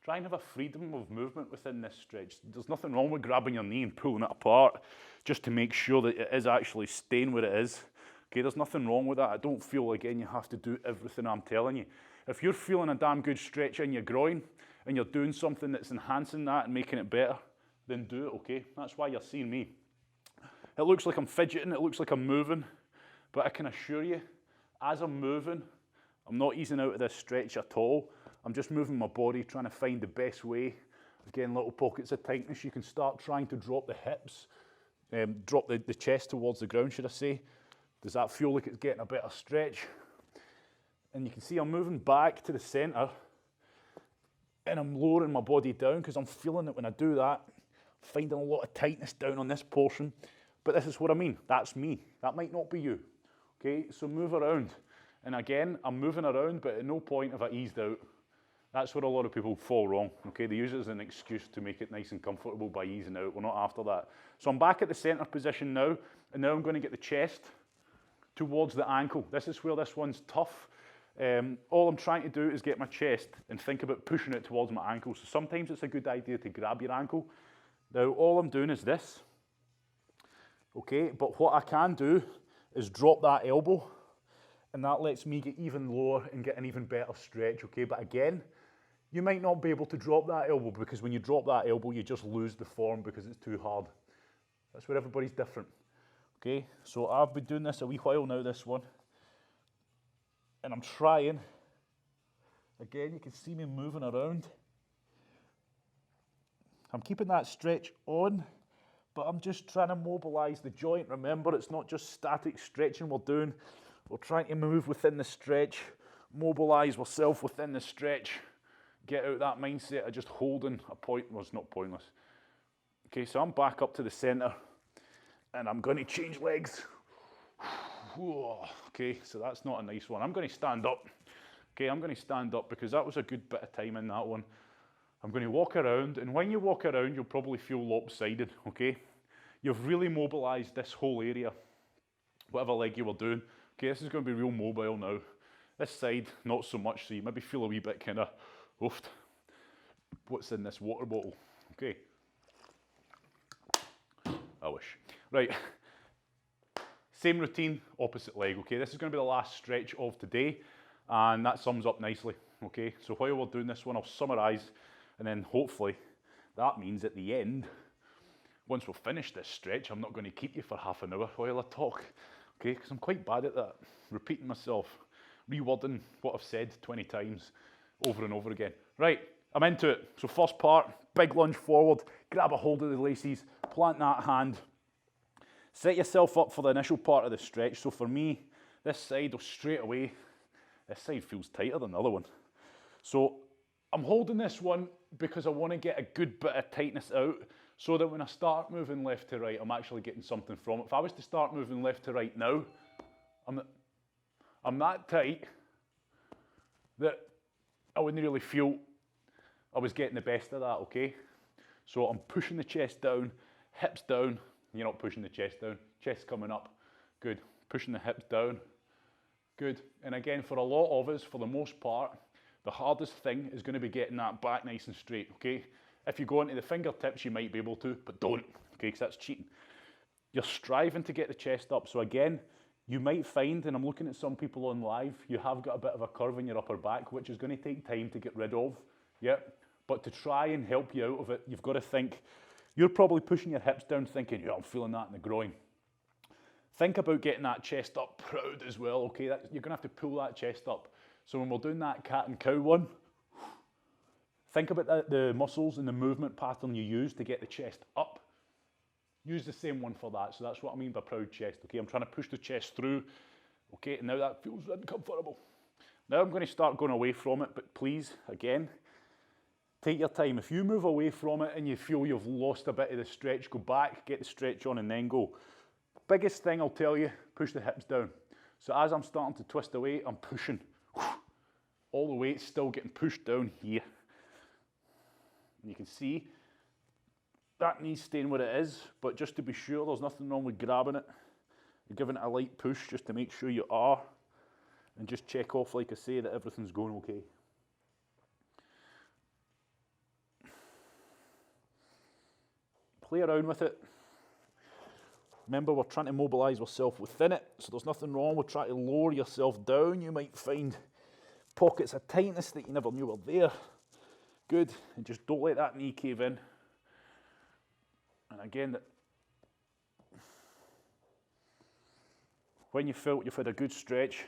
have a freedom of movement within this stretch. There's nothing wrong with grabbing your knee and pulling it apart, just to make sure that it is actually staying where it is. Okay, there's nothing wrong with that. I don't feel, again, you have to do everything I'm telling you. If you're feeling a damn good stretch in your groin and you're doing something that's enhancing that and making it better, then do it, okay? That's why you're seeing me. It looks like I'm fidgeting, it looks like I'm moving, but I can assure you, as I'm moving, I'm not easing out of this stretch at all. I'm just moving my body, trying to find the best way. Again, little pockets of tightness. You can start trying to drop the hips, drop the chest towards the ground, should I say. Does that feel like it's getting a better stretch? And you can see I'm moving back to the center, and I'm lowering my body down, because I'm feeling that when I do that, I'm finding a lot of tightness down on this portion. But this is what I mean. That's me. That might not be you. Okay, so move around. And again, I'm moving around, but at no point have I eased out. That's where a lot of people fall wrong. Okay, they use it as an excuse to make it nice and comfortable by easing out. We're not after that. So I'm back at the center position now, and now I'm going to get the chest towards the ankle. This is where this one's tough. All I'm trying to do is get my chest and think about pushing it towards my ankle. So sometimes it's a good idea to grab your ankle. Now all I'm doing is this, okay? But what I can do is drop that elbow, and that lets me get even lower and get an even better stretch, okay? But again, you might not be able to drop that elbow, because when you drop that elbow, you just lose the form because it's too hard. That's where everybody's different, okay? So I've been doing this a wee while now, this one. And I'm trying. Again, you can see me moving around. I'm keeping that stretch on, but I'm just trying to mobilise the joint. Remember, it's not just static stretching we're doing. We're trying to move within the stretch, mobilise ourselves within the stretch, get out that mindset of just holding a point. Well, it's not pointless. Okay, so I'm back up to the centre, and I'm going to change legs. Okay, so that's not a nice one. I'm going to stand up. Okay, I'm going to stand up because that was a good bit of time in that one. I'm going to walk around, and when you walk around, you'll probably feel lopsided, okay? You've really mobilised this whole area, whatever leg you were doing. Okay, this is going to be real mobile now. This side, not so much, so you maybe feel a wee bit kind of, oofed. What's in this water bottle? Okay. I wish. Right. Same routine, opposite leg, okay? This is going to be the last stretch of today, and that sums up nicely, okay? So while we're doing this one, I'll summarise, and then hopefully that means at the end, once we've finished this stretch, I'm not going to keep you for half an hour while I talk, okay? Because I'm quite bad at that, repeating myself, rewording what I've said 20 times over and over again. Right, I'm into it. So first part, big lunge forward, grab a hold of the laces, plant that hand, set yourself up for the initial part of the stretch. So for me, this side will straight away, this side feels tighter than the other one. So I'm holding this one because I want to get a good bit of tightness out so that when I start moving left to right, I'm actually getting something from it. If I was to start moving left to right now, I'm that tight that I wouldn't really feel I was getting the best of that, okay? So I'm pushing the chest down, hips down. You're not pushing the chest down, chest coming up. Good. Pushing the hips down. Good. And again, for a lot of us, for the most part, the hardest thing is going to be getting that back nice and straight, okay? If you go into the fingertips, you might be able to, but don't, okay, because that's cheating. You're striving to get the chest up. So again, you might find, and I'm looking at some people on live, you have got a bit of a curve in your upper back, which is going to take time to get rid of, yeah? But to try and help you out of it, you've got to think, you're probably pushing your hips down thinking, yeah, I'm feeling that in the groin. Think about getting that chest up proud as well, okay? You're going to have to pull that chest up. So when we're doing that cat and cow one, think about the muscles and the movement pattern you use to get the chest up. Use the same one for that. So that's what I mean by proud chest, okay? I'm trying to push the chest through, okay? And now that feels uncomfortable. Now I'm going to start going away from it, but please, again, take your time. If you move away from it and you feel you've lost a bit of the stretch, go back, get the stretch on, and then go. Biggest thing I'll tell you, push the hips down. So as I'm starting to twist away, I'm pushing. All the weight's still getting pushed down here. And you can see that knee's staying where it is, but just to be sure, there's nothing wrong with grabbing it. You're giving it a light push just to make sure you are, and just check off, like I say, that everything's going okay. Play around with it. Remember, we're trying to mobilise ourselves within it, so there's nothing wrong with trying to lower yourself down. You might find pockets of tightness that you never knew were there. Good, and just don't let that knee cave in. And again, when you felt you've had a good stretch,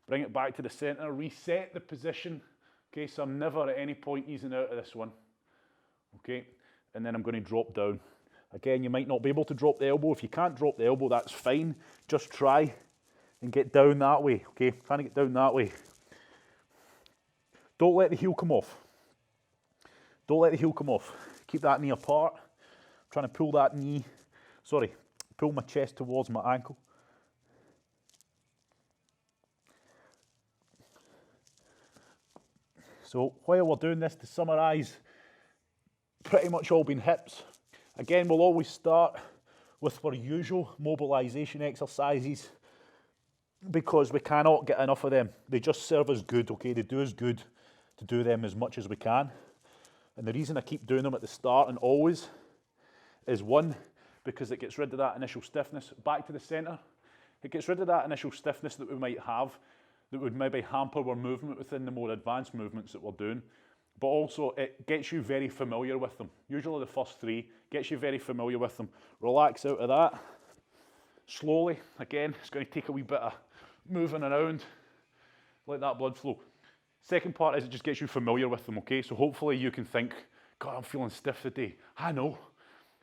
bring it back to the centre, reset the position. Okay, so I'm never at any point easing out of this one. Okay, and then I'm going to drop down. Again, you might not be able to drop the elbow. If you can't drop the elbow, that's fine. Just try and get down that way, okay? Trying to get down that way. Don't let the heel come off. Don't let the heel come off. Keep that knee apart. I'm trying to pull that knee, pull my chest towards my ankle. So while we're doing this, to summarise, pretty much all been hips. Again, we'll always start with our usual mobilisation exercises because we cannot get enough of them. They just serve us good, okay? They do us good to do them as much as we can. And the reason I keep doing them at the start and always is one, because it gets rid of that initial stiffness. Back to the centre. It gets rid of that initial stiffness that we might have that would maybe hamper our movement within the more advanced movements that we're doing. But also it gets you very familiar with them. Usually the first three gets you very familiar with them. Relax out of that. Slowly, again, it's going to take a wee bit of moving around. let that blood flow. Second part is it just gets you familiar with them, okay? So hopefully you can think, God, I'm feeling stiff today. I know.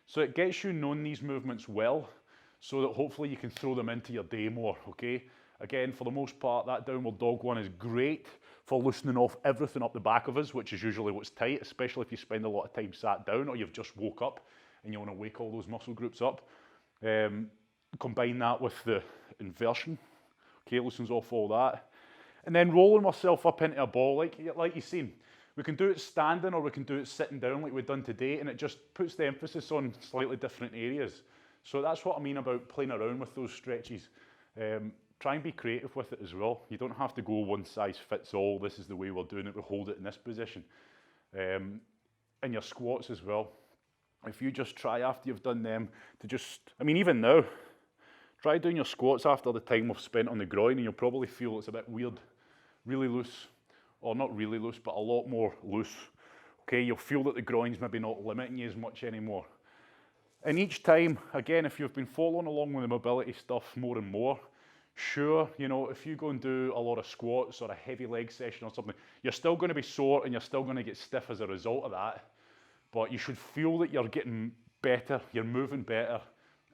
So it gets you knowing these movements well, so that hopefully you can throw them into your day more, okay? Again, for the most part, that downward dog one is great for loosening off everything up the back of us, which is usually what's tight, especially if you spend a lot of time sat down or you've just woke up and you want to wake all those muscle groups up. Combine that with the inversion, okay, loosens off all that. And then rolling myself up into a ball, like you've seen. We can do it standing or we can do it sitting down like we've done today, and it just puts the emphasis on slightly different areas. So that's what I mean about playing around with those stretches. Try and be creative with it as well. You don't have to go one size fits all, this is the way we're doing it, we hold it in this position. And your squats as well. If you just try after you've done them to just, I mean even now, try doing your squats after the time we've spent on the groin and you'll probably feel it's a bit weird, really loose, or not really loose, but a lot more loose. Okay, you'll feel that the groin's maybe not limiting you as much anymore. And each time, again, if you've been following along with the mobility stuff more and more, sure, you know, if you go and do a lot of squats or a heavy leg session or something, you're still going to be sore and you're still going to get stiff as a result of that. But you should feel that you're getting better, you're moving better,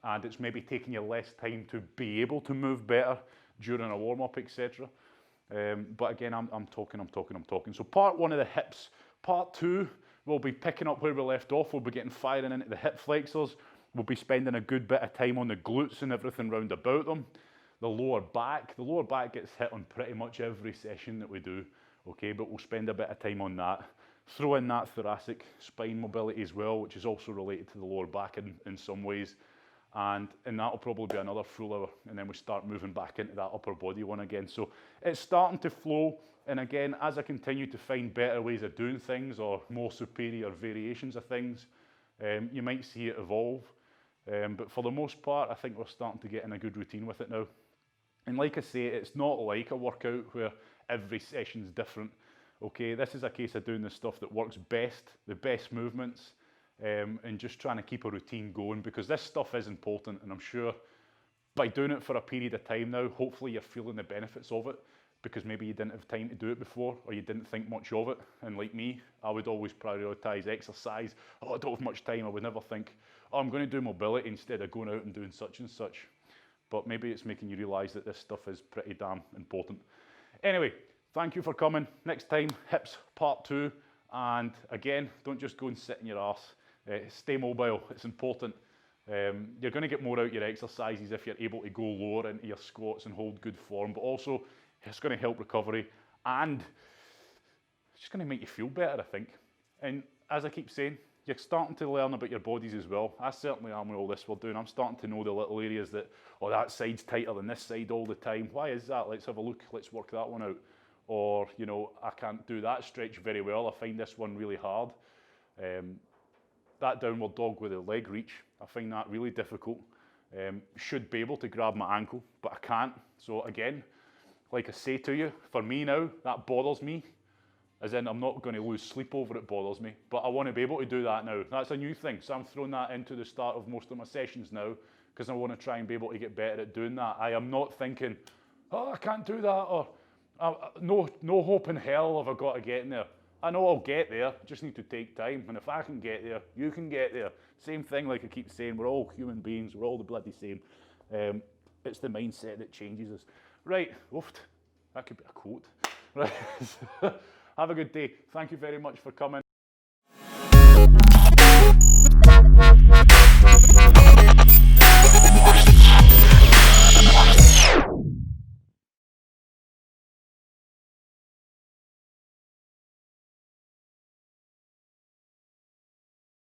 and it's maybe taking you less time to be able to move better during a warm-up, etc. But again, I'm talking. So part one of the hips. Part two, we'll be picking up where we left off. We'll be getting firing into the hip flexors. We'll be spending a good bit of time on the glutes and everything round about them. The lower back gets hit on pretty much every session that we do, okay, but we'll spend a bit of time on that. Throw in that thoracic spine mobility as well, which is also related to the lower back in some ways. And that'll probably be another full hour, and then we start moving back into that upper body one again. So it's starting to flow, and again, as I continue to find better ways of doing things or more superior variations of things, you might see it evolve. But for the most part, I think we're starting to get in a good routine with it now. And like I say, it's not like a workout where every session's different. Okay, this is a case of doing the stuff that works best, the best movements, and just trying to keep a routine going, because this stuff is important, and I'm sure by doing it for a period of time now, hopefully you're feeling the benefits of it, because maybe you didn't have time to do it before, or you didn't think much of it. And like me, I would always prioritise exercise. Oh, I don't have much time. I would never think, oh, I'm going to do mobility instead of going out and doing such and such. But maybe it's making you realise that this stuff is pretty damn important. Anyway, thank you for coming. Next time, hips part two. And again, don't just go and sit in your arse. Stay mobile, it's important. You're going to get more out of your exercises if you're able to go lower into your squats and hold good form, but also it's going to help recovery, and it's just going to make you feel better, I think. And as I keep saying, you're starting to learn about your bodies as well. I certainly am with all this we're doing. I'm starting to know the little areas that, oh, that side's tighter than this side all the time. Why is that? Let's have a look. Let's work that one out. Or, you know, I can't do that stretch very well. I find this one really hard. That downward dog with the leg reach, I find that really difficult. Should be able to grab my ankle, but I can't. So again, like I say to you, for me now, that bothers me. As in, I'm not going to lose sleep over it, bothers me. But I want to be able to do that now. That's a new thing. So I'm throwing that into the start of most of my sessions now, because I want to try and be able to get better at doing that. I am not thinking, oh, I can't do that, or no hope in hell have I got to get in there. I know I'll get there, just need to take time. And if I can get there, you can get there. Same thing, like I keep saying, we're all human beings, we're all the bloody same. It's the mindset that changes us. Right, oof, that could be a quote. Right. Have a good day. Thank you very much for coming.